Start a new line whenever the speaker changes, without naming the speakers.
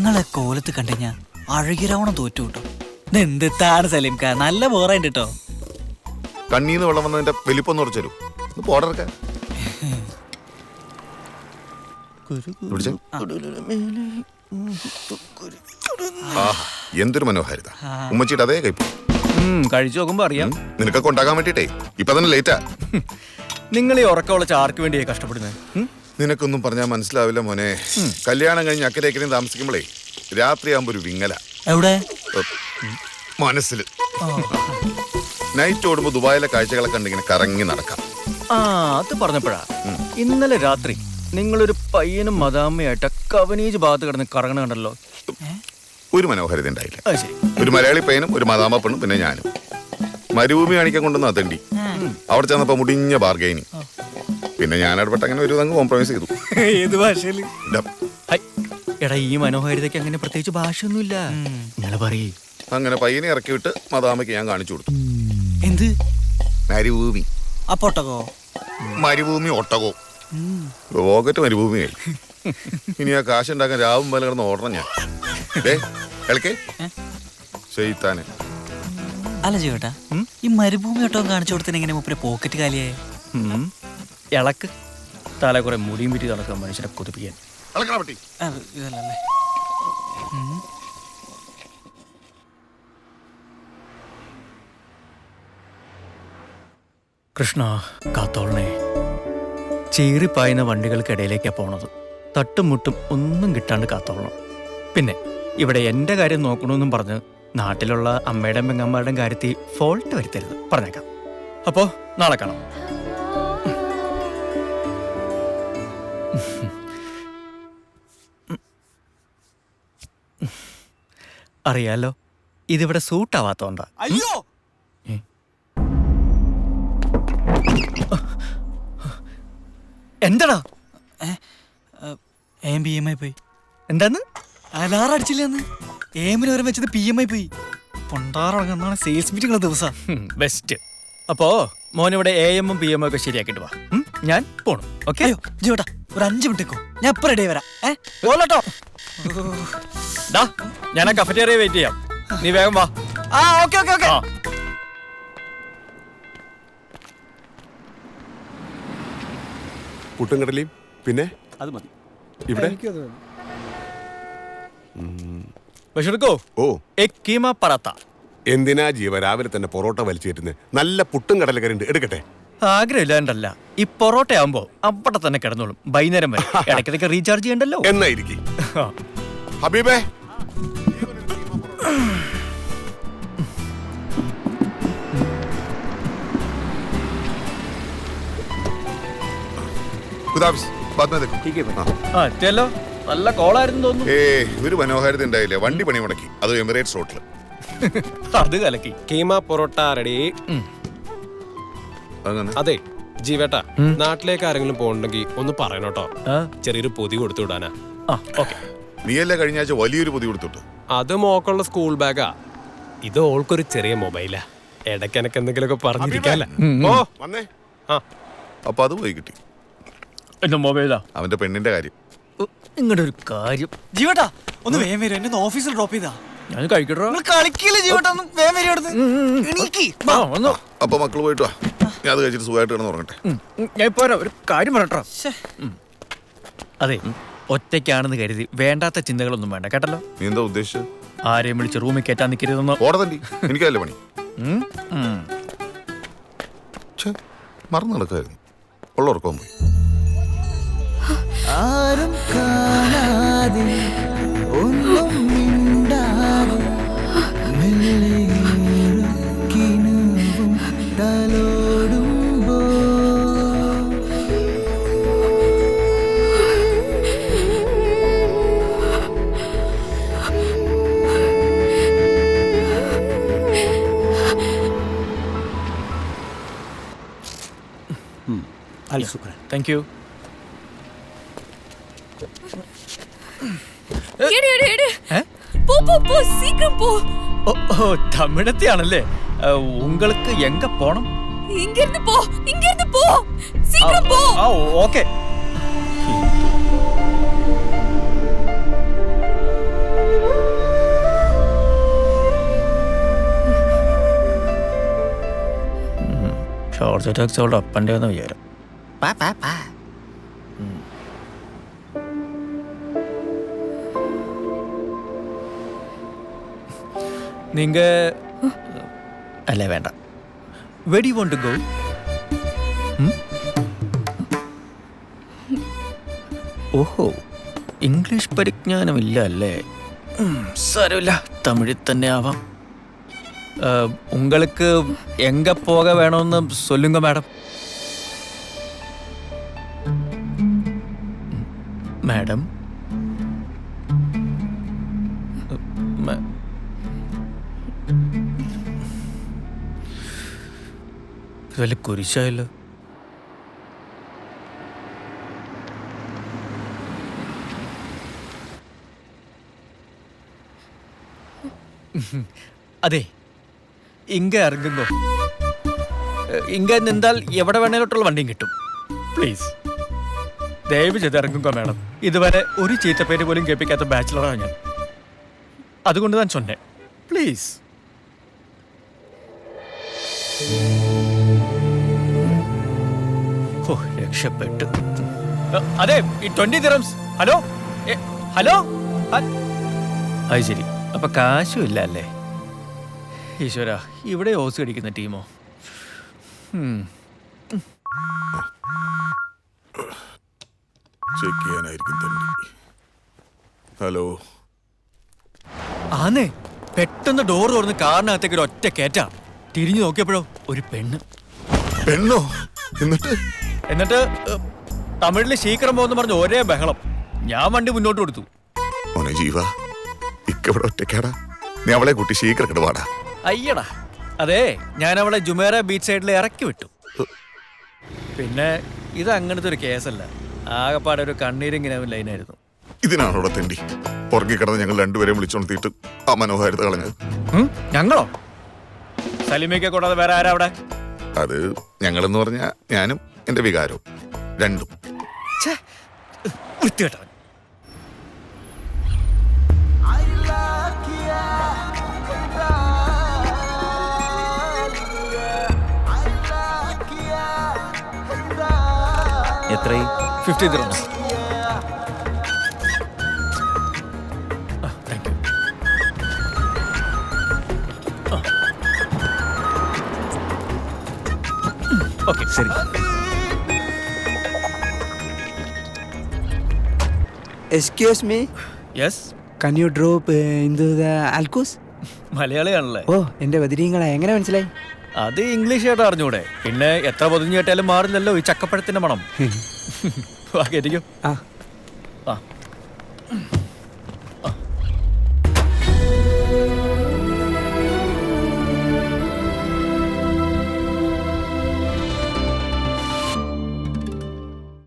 നിങ്ങളെ കോലത്ത് കണ്ടുകഴിഞ്ഞാ അഴകിരാവണം തോറ്റു കിട്ടും. എന്താണ് സലീംക്ക, നല്ല ബോറായിട്ട് കേട്ടോ.
കണ്ണീന്ന് വെള്ളം വന്നതിന്റെ വലിപ്പം ഒന്ന് ഉറച്ചു പോടർക്ക. എന്തൊരു മനോഹാരിത. ഉമ്മച്ചിട്ട് അതേ കൈപ്പോ
കഴിച്ചു നോക്കുമ്പോ അറിയാം.
നിനക്കൊക്കെ ഉണ്ടാക്കാൻ വേണ്ടിട്ടേ ഇപ്പൊ തന്നെ ലേറ്റാ.
നിങ്ങൾ ഈ ഉറക്കമുള്ള ആർക്ക് വേണ്ടിയാ കഷ്ടപ്പെടുന്നത്?
നിനക്കൊന്നും പറഞ്ഞാൽ മനസ്സിലാവില്ല മോനെ. കല്യാണം കഴിഞ്ഞ് അക്കരേക്കരയും താമസിക്കുമ്പോഴേ രാത്രിയാകുമ്പോ ഒരു വിങ്ങല
എവിടെ
മനസ്സിൽ. നൈറ്റ് ഓടുമ്പോ ദുബായിലെ കാഴ്ചകളെ കണ്ടിങ്ങനെ കറങ്ങി നടക്കാം.
അത് പറഞ്ഞപ്പോഴാ ഇന്നലെ രാത്രി നിങ്ങളൊരു പയ്യനും മദാമ്മയായിട്ട് കവനീജ് ഭാഗത്ത് കിടന്ന് കറങ്ങണ കണ്ടല്ലോ.
ഒരു മനോഹാരിത ഉണ്ടായില്ല. ഒരു മലയാളി പയ്യനും ഒരു മദാമ പെണ്ണും പിന്നെ ഞാനും മരുഭൂമി കാണിക്കാൻ കൊണ്ടുവന്ന അതണ്ടി. അവിടെ ചെന്നപ്പോ മുടിഞ്ഞ ബാർഗൈനി. പിന്നെ ഞാൻ ഇടപെട്ട് അങ്ങനെ ഒരു തങ്ങ് കോംപ്രമൈസ് ചെയ്തു.
ഏത് ഭാഷയില്?
എടാ ഈ മനോഹാരിതയ്ക്ക് അങ്ങനെ പ്രത്യേകിച്ച് ഭാഷയൊന്നുമില്ല. നിങ്ങൾ പറയേ.
അങ്ങനെ പയ്യനെ ഇറക്കി വിട്ട് മദാമയ്ക്ക് ഞാൻ കാണിച്ചു കൊടുത്തു.
എന്ത്
മരുഭൂമി?
അപ്പൊട്ടകോ?
മരുഭൂമി ഒട്ടകോ പോക്കറ്റ് മരുഭൂമിയായി. ഇനി ആ കാശ് ഉണ്ടാക്കാൻ രാവും പല കിടന്ന് ഓടണം ഞാൻ. ചെയ്താനെ
അല്ല ചേട്ടാ, ഈ മരുഭൂമി ഒട്ടകം കാണിച്ചു കൊടുത്തിന് എങ്ങനെ മൂപ്പരെ പോക്കറ്റ് കാലിയായ?
ഇളക്ക് തല കുറെ മുടിയും വിറ്റി നടക്കാൻ മനുഷ്യനെ കൊതിപ്പിക്കാൻ.
ഇതല്ലേ
കൃഷ്ണ കാത്തോളനെ. ചീറിപ്പായുന്ന വണ്ടികൾക്കിടയിലേക്കാണ് പോണത്. തട്ടുമുട്ടും ഒന്നും കിട്ടാണ്ട് കാത്തോളണം. പിന്നെ ഇവിടെ എൻ്റെ കാര്യം നോക്കണമെന്നും പറഞ്ഞ് നാട്ടിലുള്ള അമ്മയുടെയും പെങ്ങന്മാരുടെയും കാര്യത്തിൽ ഫോൾട്ട് വരുത്തരുത്. പറഞ്ഞേക്കാം. അപ്പോ നാളെ കാണാം. അറിയാലോ, ഇതിവിടെ സൂട്ടാവാത്തോണ്ടാ.
അയ്യോ,
എന്താടാ?
PMI പോയി.
എന്താന്ന്?
അലാറം അടിച്ചില്ലെന്ന്. ഏമിന് വരെ വെച്ചത് PMI പോയി. പൊണ്ടാറടങ്ങുന്നതാണ് സെയിൽസ് മീറ്റിംഗ് ദിവസം.
ബെസ്റ്റ്. അപ്പോ മോനിവിടെ AM ഉം PM ഒക്കെ ശരിയാക്കിട്ട് വാ. ഞാൻ പോണു. ഓക്കെ?
അയ്യോ ജീവട്ടാ, ഒരു 5 മിനിറ്റേക്കോ, ഞാൻ ഇപ്പൊ റെഡി ആയി വരാം. പോലട്ടോ.
ഞാൻ ആ കഫറ്റേറിയ വെയിറ്റ് ചെയ്യാം. നീ വേഗം വാ.
Okay okay okay.
പുട്ടും കടലയും പിന്നെ
അത് മതി.
ഇവിടെ
ബഷീർക്കോ,
ഓ
എക് കീമ പറാത്ത.
എന്തിനാ ജീവ രാവിലെ തന്നെ പൊറോട്ട വലിച്ചു കയറ്റുന്നത്? നല്ല പുട്ടും കടലക്കറിയുണ്ട്, എടുക്കട്ടെ.
ആഗ്രഹമില്ലാണ്ടല്ല, ഈ പൊറോട്ട ആവുമ്പോ അവിടെ തന്നെ കിടന്നോളും. വൈകുന്നേരം വരെ ഇടയ്ക്കിടയ്ക്ക് റീചാർജ് ചെയ്യണ്ടല്ലോ.
എന്നായിരിക്കും ഹബീബേ.
നല്ല കോളായിരുന്നു തോന്നുന്നു.
ഒരു മനോഹാരിത ഉണ്ടായില്ലേ. വണ്ടി പണി മുടക്കി, അത് എമിറേറ്റ്സ് റോട്ടില്.
അത് കലക്കി.
കീമ പൊറോട്ട റെഡി. അതെ ജീവേട്ടാ, നാട്ടിലേക്ക് ആരെങ്കിലും പോകണ്ടെങ്കിൽ ഒന്ന് പറയണോട്ടോ. ചെറിയൊരു പൊതി കൊടുത്തു വിടാനാ.
നീയല്ലേ കഴിഞ്ഞ ആഴ്ച വലിയൊരു പൊതി കൊടുത്തിട്ടു?
അത് മോക്കുള്ള സ്കൂൾ ബാഗാ. ഇത് ഓൾക്കൊരു ചെറിയ മൊബൈലാ. ഇടയ്ക്ക് എനക്ക് എന്തെങ്കിലുമൊക്കെ പറഞ്ഞിരിക്കാല്ല.
അപ്പൊ അത് പോയി കിട്ടി.
എന്റെ മൊബൈലാ
അവന്റെ പെണ്ണിന്റെ കാര്യം.
നിങ്ങളുടെ ഒരു കാര്യം.
ജീവട്ടാ ഒന്ന് വേഗം വരും, എന്നെ ഓഫീസിൽ ഡ്രോപ്പ് ചെയ്താ.
ഞാൻ കഴിക്കട്ടോ.
കളിക്കില്ല ജീവട്ടാ, ഒന്ന് വേഗം വരും.
അപ്പൊ മക്കള് പോയിട്ട് വാ, ഞാൻ അത് കഴിച്ചിട്ട് സുഖമായിട്ട് കിടന്ന് ഉറങ്ങട്ടെ.
ഞാൻ പോരാ, ഒരു കാര്യം പറയട്ടോ. അതെ, ഒറ്റയ്ക്കാണെന്ന് കരുതി വേണ്ടാത്ത ചിന്തകളൊന്നും വേണ്ട കേട്ടല്ലോ.
നീ എന്താ ഉദ്ദേശിച്ചത്?
ആരെയും വിളിച്ച് റൂമിൽ കയറ്റാൻ നിൽക്കരുതെന്നോ.
ഓടതണ്ടി, എനിക്കല്ലേ പണി. മറന്നു നടക്കായിരുന്നു, ഉള്ള ഉറക്കം പോയി.
ആരും കാണാതെ ഒന്നും മിണ്ടാതെ മെല്ലെക്കിനുവും തലോടുമ്പോ
താങ്ക് യു. തമിഴത്തിയാണല്ലേ? உங்களுக்கு எங்க போணும்?
இங்கிருந்து போ, இங்கிருந்து போ, சீக்கிரம் போ.
ஓகே. ജോർജ് ടാക്സി അവളുടെ അപ്പൻ്റെ എന്ന് വിചാരം. നിങ്ങ അല്ലേ വേണ്ട. Where do you want to go? ഓഹോ, ഇംഗ്ലീഷ് പരിജ്ഞാനമില്ല അല്ലേ? സാരമില്ല, തമിഴിൽ തന്നെ ആവാം. உங்களுக்கு എങ്ക പോക വേണമെന്ന് சொல்லுங்க മാഡം. മാഡം വല്ല കുരിശായല്ലോ. അതെ, ഇങ്ക ഇറങ്ങുമ്പോ ഇങ്ക നിന്നാൽ എവിടെ വേണേലോട്ടുള്ള വണ്ടിയും കിട്ടും. പ്ലീസ് ദയവ് ചെയ്ത് ഇറങ്ങുക മാഡം. ഇതുവരെ ഒരു ചീത്തപ്പേര് പോലും കേൾപ്പിക്കാത്ത ബാച്ചിലറാണ് ഞാൻ. അതുകൊണ്ട് ഞാൻ ചൊന്നെ, പ്ലീസ്. ഓ, രക്ഷപ്പെട്ടു. അതെ, ഈ 20 ദിറംസ്. Hello hello. അത് ശരി, അപ്പൊ കാശും ഇല്ല അല്ലേ? ഈശ്വര, ഇവിടെ ഓസ് കടിക്കുന്ന ടീമോ?
ചെക്ക് ചെയ്യാനായിരിക്കും തണ്ടി. ഹലോ.
ആന്നേ, പെട്ടെന്ന് ഡോർ തുറന്ന് കാറിനകത്തേക്ക് ഒരു ഒറ്റ കയറ്റാ. തിരിഞ്ഞു നോക്കിയപ്പോഴോ ഒരു പെണ്ണ്.
പെണ്ണോ? എന്നിട്ട്
തമിഴില് ശീക്രം പോകുന്ന പറഞ്ഞ് ഒരേ ബഹളം. ഞാൻ വണ്ടി മുന്നോട്ട് കൊടുത്തു.
മോനെ ജീവ, ഇക്കവിടെ ഒറ്റക്കാടാ. നീ അവളെ കൂട്ടി ശീക്രം വാടാ.
അയ്യടാ, അതെ, ഞാൻ അവളെ ജുമേറ ബീച്ച് സൈഡിൽ ഇറക്കി വിട്ടു. പിന്നെ ഇത് അങ്ങനത്തെ ഒരു കേസല്ല, ആകെപ്പാടെ ഒരു കണ്ണീരിങ്ങനെ ലൈനായിരുന്നു.
ഇതിനാണ് അവിടെ തെണ്ടി പുറകെ കിടന്ന് ഞങ്ങൾ രണ്ടുപേരെയും വിളിച്ചോണ്ടിട്ട് ആ മനോഹാരിത കളഞ്ഞത്.
ഞങ്ങളോ? സലിമയ്ക്ക് കൂടാതെ വേറെ ആരാ അവിടെ?
അത് ഞങ്ങളെന്ന് പറഞ്ഞ ഞാനും എന്റെ വികാരവും രണ്ടും.
വൃത്തികെട്ടവൻ.
എത്രയും
50 ദിറംസ്. Thank you. ഓക്കെ, ശരി.
Excuse me,
yes,
can you drop into the Alcos?
മലയാളിയാണല്ലേ?
ഓ, എന്റെ ബദിരീങ്ങളെ എങ്ങനെ മനസ്സിലായി?
അത് ഇംഗ്ലീഷ് ആയിട്ട് അറിഞ്ഞൂടെ? പിന്നെ എത്ര പൊതിഞ്ഞു കേട്ടാലും മാറില്ലല്ലോ ഈ ചക്കപ്പഴത്തിന്റെ മണം. വാ, കേട്ടിക്കോ.
ആ
ആ